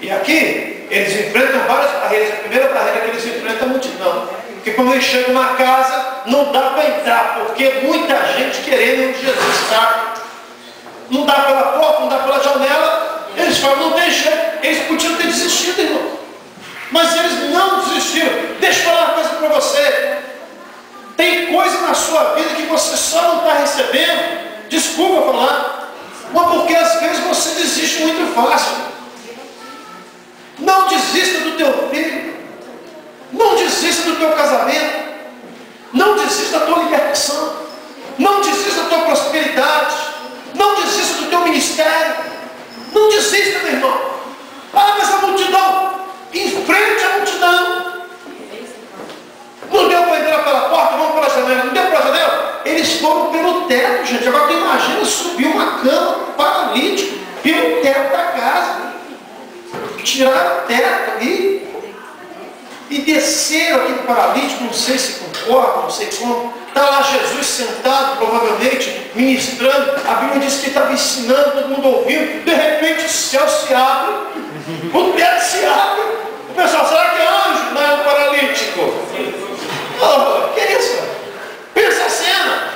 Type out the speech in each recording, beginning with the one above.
E aqui, eles enfrentam várias barreiras. A primeira barreira que eles enfrentam é a multidão. Porque quando eles chegam numa casa, não dá para entrar, porque muita gente querendo onde Jesus está. Não dá pela porta, não dá pela janela. Eles falam, não tem jeito. Eles podiam ter desistido, irmão. Mas eles não desistiram. Deixa eu falar uma coisa para você. Tem coisa na sua vida que você só não está recebendo. Desculpa falar. Mas porque às vezes você desiste muito fácil. Não desista do teu filho. Não desista do teu casamento. Não desista da tua libertação. Não desista da tua prosperidade. Não desista do teu ministério. Não desista, meu irmão. Ah, mas a multidão. Enfrente a multidão. Não deu para entrar pela porta, vamos pela janela. Não deu para a janela? Eles foram pelo teto, gente. Agora tu imagina subir uma cama paralítico pelo teto da casa. Tiraram o teto ali e desceram aqui do paralítico, não sei se concorda, não sei como. Está lá Jesus sentado, provavelmente, ministrando. A Bíblia diz que ele estava ensinando, todo mundo ouvindo. De repente o céu se abre, o teto se abre. O pessoal, será que é anjo? Não, é um paralítico. Oh, que é isso? Pensa a cena.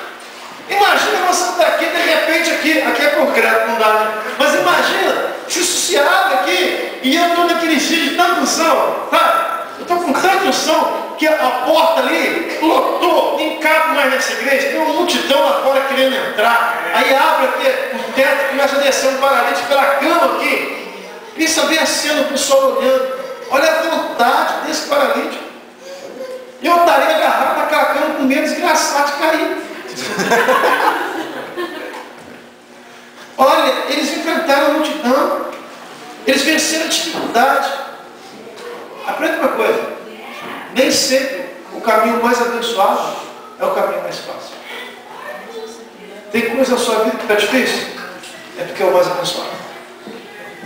Imagina você estar aqui, de repente aqui é concreto, não dá, né? Mas imagina, se isso se abre aqui, e eu estou naquele dia de tanta unção, sabe? Eu estou com tanta unção, que a porta ali lotou, nem cabe mais nessa igreja, tem uma multidão lá fora querendo entrar. Aí abre aqui o teto, começa a descer um paralítico pela cama aqui. Pensa bem a cena, o pessoal olhando. Olha a vontade desse paralítico. Eu estaria agarrado naquela cama com medo desgraçado de cair. Olha, eles enfrentaram a multidão. Eles venceram a dificuldade. Aprenda uma coisa. Nem sempre o caminho mais abençoado é o caminho mais fácil. Tem coisa na sua vida que está difícil? É porque é o mais abençoado.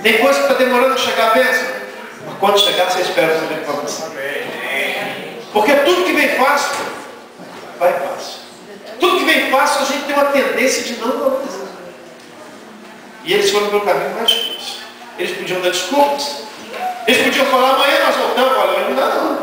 Tem coisa que está demorando a chegar a bênção? Mas quando chegar, você espera saber que vai avançar. Porque tudo que vem fácil, vai fácil. Tudo que vem fácil, a gente tem uma tendência de não valorizar. E eles foram pelo caminho mais difícil. Eles podiam dar desculpas. Eles podiam falar, amanhã nós voltamos. Olha, não.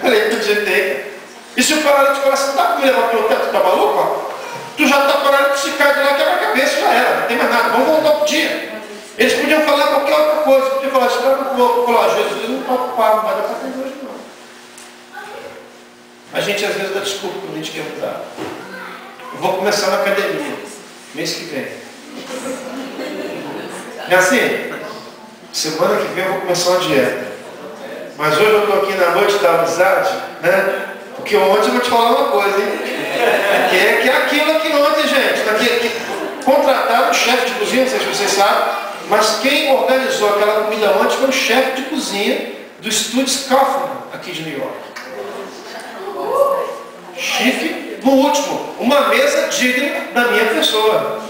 Falei, do jeito aí. E se o paralítico falar, você não está com me levar pelo teto, tu está maluco? Ó? Tu já está paralítico, se cai de lá, quebra a cabeça, já era. Não tem mais nada, vamos voltar para o dia. Eles podiam falar qualquer outra coisa. Podiam falar, espera que eu vou falar, Jesus não está ocupado, não vai dar para ter hoje não. A gente às vezes dá desculpa quando a gente quer mudar. Eu vou começar na academia, mês que vem. É assim? Semana que vem eu vou começar uma dieta. Mas hoje eu estou aqui na noite da amizade, né? Porque ontem eu vou te falar uma coisa, hein? Que é aquilo aqui ontem, gente. Aqui, contrataram um chefe de cozinha, não sei se vocês sabem, mas quem organizou aquela comida ontem foi o chefe de cozinha do Estúdio Kaufman, aqui de New York. Chique, no último, uma mesa digna da minha pessoa.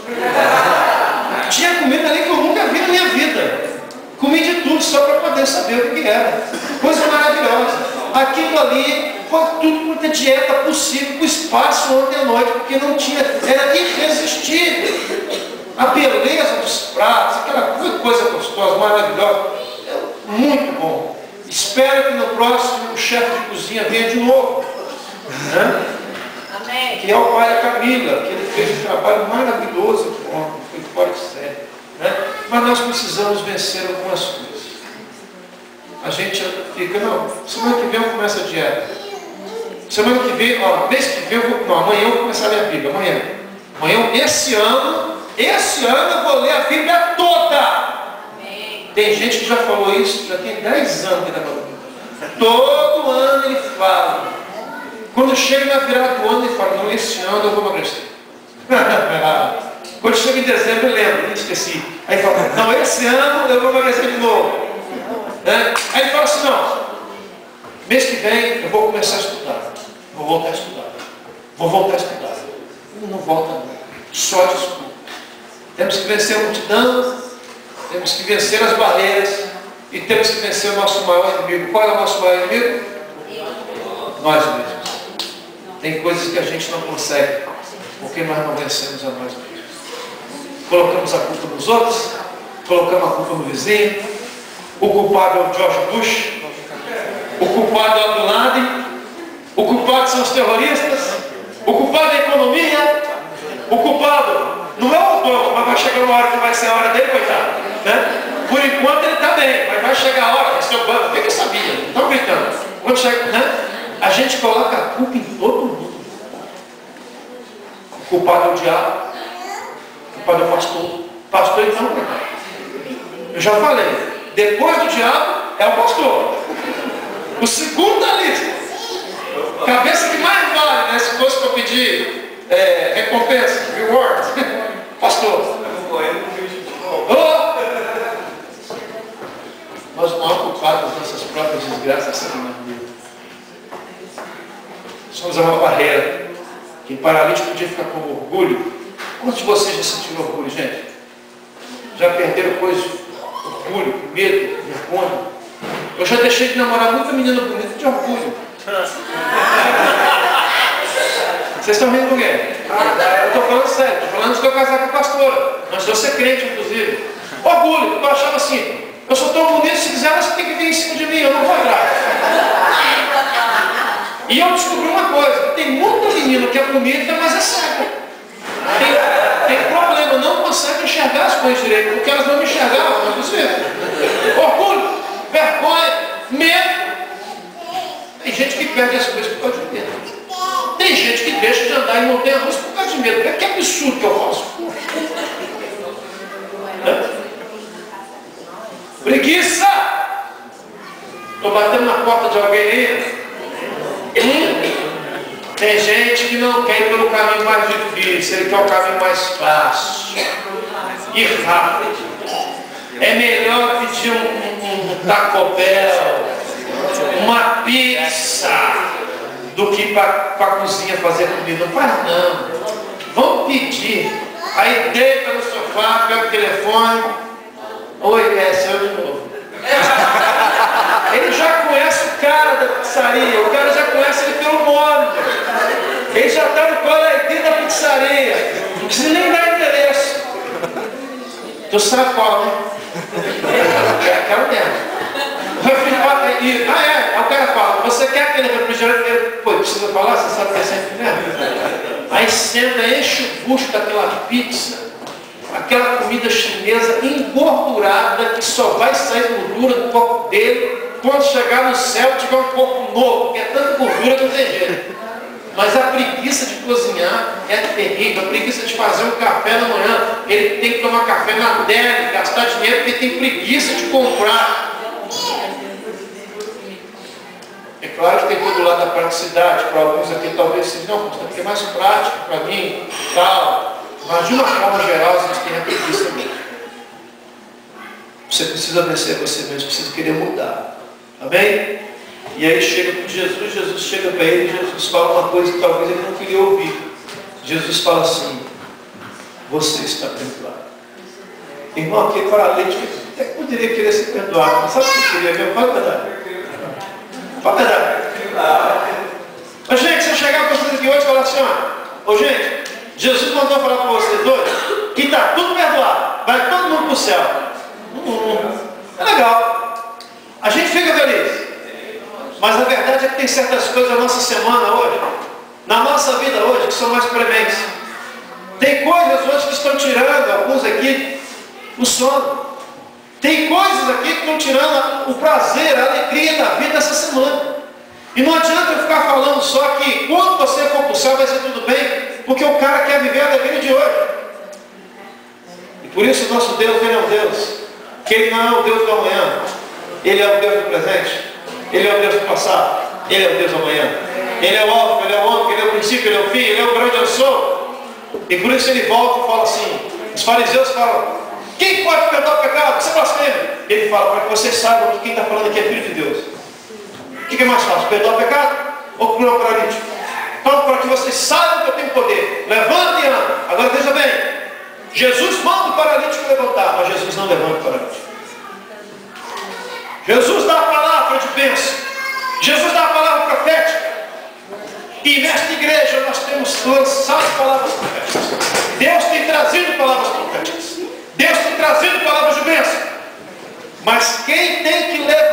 Tinha comida ali que eu nunca vi na minha vida. Comi de tudo só para poder saber o que era. Coisa maravilhosa. Aquilo ali foi tudo quanto é dieta possível, com espaço ontem à noite, porque não tinha, era irresistível. A beleza dos pratos, aquela coisa gostosa, maravilhosa. Muito bom. Espero que no próximo o chefe de cozinha venha de novo. Né? Amém. Que é o pai da Camila, que ele fez um trabalho maravilhoso aqui ontem, foi fora de série. Né? Mas nós precisamos vencer algumas coisas. A gente fica, não, semana que vem eu começo a dieta. Semana que vem, ó, mês que vem eu vou, não, amanhã eu vou começar a ler a Bíblia, amanhã, esse ano eu vou ler a Bíblia toda. Amém. Tem gente que já falou isso, já tem 10 anos que está falando. Todo ano ele fala. Quando chega na virada do ano ele fala, não, esse ano eu vou emagrecer. Quando chega em dezembro eu lembro, nem esqueci. Aí ele fala, não, esse ano eu vou emagrecer de novo. Aí ele fala assim, não, mês que vem eu vou começar a estudar. Vou voltar a estudar. Vou voltar a estudar. Não volta não. Só desculpa. Temos que vencer a multidão, temos que vencer as barreiras e temos que vencer o nosso maior inimigo. Qual é o nosso maior inimigo? Nós mesmos. Tem coisas que a gente não consegue, porque nós não vencemos a nós mesmos. Colocamos a culpa nos outros, colocamos a culpa no vizinho, O culpado é o George Bush. O culpado é o Bin Laden. O culpado são os terroristas. O culpado é a economia. O culpado não é o Obama, mas vai chegar uma hora que vai ser a hora dele, coitado. Né? Por enquanto ele está bem, mas vai chegar a hora, vai ser o Obama, porque ele sabia, não estão gritando. Quando chega, né? A gente coloca a culpa em todo mundo. O culpado é o diabo. O culpado é o pastor. Pastor então, eu já falei, depois do diabo é o pastor. O segundo da lista. Cabeça que mais vale, né? Se fosse para pedir recompensa, reward. Pastor. Oh! Nós não somos culpados das nossas próprias desgraças. Somos uma barreira. Quem paralítico podia ficar com orgulho. Quantos de vocês já sentiram orgulho, gente? Já perderam coisas? Orgulho, medo, vergonha. Eu já deixei de namorar muita menina bonita de orgulho. Vocês estão rindo com quem? Eu estou falando sério, estou falando que eu casar com a pastora. Mas eu ser crente, inclusive. Orgulho, eu achava assim, eu sou tão bonito, se quiser você tem que vir em cima de mim, eu não vou atrás. E eu descobri uma coisa, tem muita menina que é bonita, mas é cega. Tem problema, não consegue enxergar as coisas direito, porque elas não me enxergavam, não é. Orgulho, vergonha, medo. Tem gente que perde as coisas por causa de medo. Tem gente que deixa de andar em montanha-russa por causa de medo. Que absurdo que eu faço. Preguiça! Estou batendo na porta de alguém aí. Tem gente que não quer ir pelo caminho mais difícil, ele quer o caminho mais fácil e rápido. É melhor pedir um Taco Bell, uma pizza, do que ir para a cozinha fazer comida. Não faz não. Vamos pedir. Aí deita no sofá, pega o telefone. Oi, sou eu de novo. Ele já conhece o cara da pizzaria, o cara já conhece ele pelo nome. Ele já está no coletinho da pizzaria. Não precisa nem dar endereço. Tu sabe qual, né? É aquela mesmo. Aí o cara fala, você quer aquele refrigerante? Pô, precisa falar, você sabe que é sempre mesmo. Aí senta, enche o bucho daquela pizza, aquela comida chinesa engordurada, que só vai sair gordura do corpo dele quando chegar no céu tiver um corpo novo, porque é tanta gordura que não tem jeito. Mas a preguiça de cozinhar é terrível, a preguiça de fazer um café na manhã, ele tem que tomar café na dele, gastar dinheiro porque tem preguiça de comprar. É claro que tem todo lado da praticidade, para alguns aqui talvez seja, não, porque é mais prático para mim, tal. Mas de uma forma geral, a gente tem a preguiça mesmo. Você precisa vencer você mesmo, precisa querer mudar. Amém? E aí chega com Jesus, Jesus chega para ele, Jesus fala uma coisa que talvez ele não queria ouvir. Jesus fala assim, você está perdoado. Irmão, aquele paralítico até poderia querer ser perdoado, mas sabe o que queria ver? Fala a verdade. Fala a verdade. Mas gente, se eu chegar com vocês aqui hoje e falar assim, ô gente, Jesus mandou falar com vocês dois que está tudo perdoado, vai todo mundo para o céu. É legal. A gente fica feliz. Mas a verdade é que tem certas coisas na nossa semana hoje, na nossa vida hoje, que são mais prementes. Tem coisas hoje que estão tirando, alguns aqui, o sono. Tem coisas aqui que estão tirando o prazer, a alegria da vida essa semana. E não adianta eu ficar falando só que quando você for para o céu vai ser tudo bem, porque o cara quer viver a alegria de hoje. E por isso o nosso Deus, ele é um Deus, que ele não é o Deus do amanhã, ele é o Deus do presente. Ele é o Deus do passado, ele é o Deus do amanhã. Ele é o alfa, ele é o homem, ele é o princípio, ele é o fim, ele é o grande eu sou. E por isso ele volta e fala assim, os fariseus falam, quem pode perdoar o pecado? Você blasfema. Ele fala, para que vocês saibam que quem está falando aqui é filho de Deus. O que é mais fácil, perdoar o pecado ou curar o paralítico? Então, para que vocês saibam que eu tenho poder, levanta e anda. Agora veja bem, Jesus manda o paralítico levantar, mas Jesus não levanta o paralítico. Jesus dá a palavra de bênção. Jesus dá a palavra profética. E nesta igreja nós temos lançado palavras proféticas. Deus tem trazido palavras proféticas. Deus tem trazido palavras de bênção. Mas quem tem que levar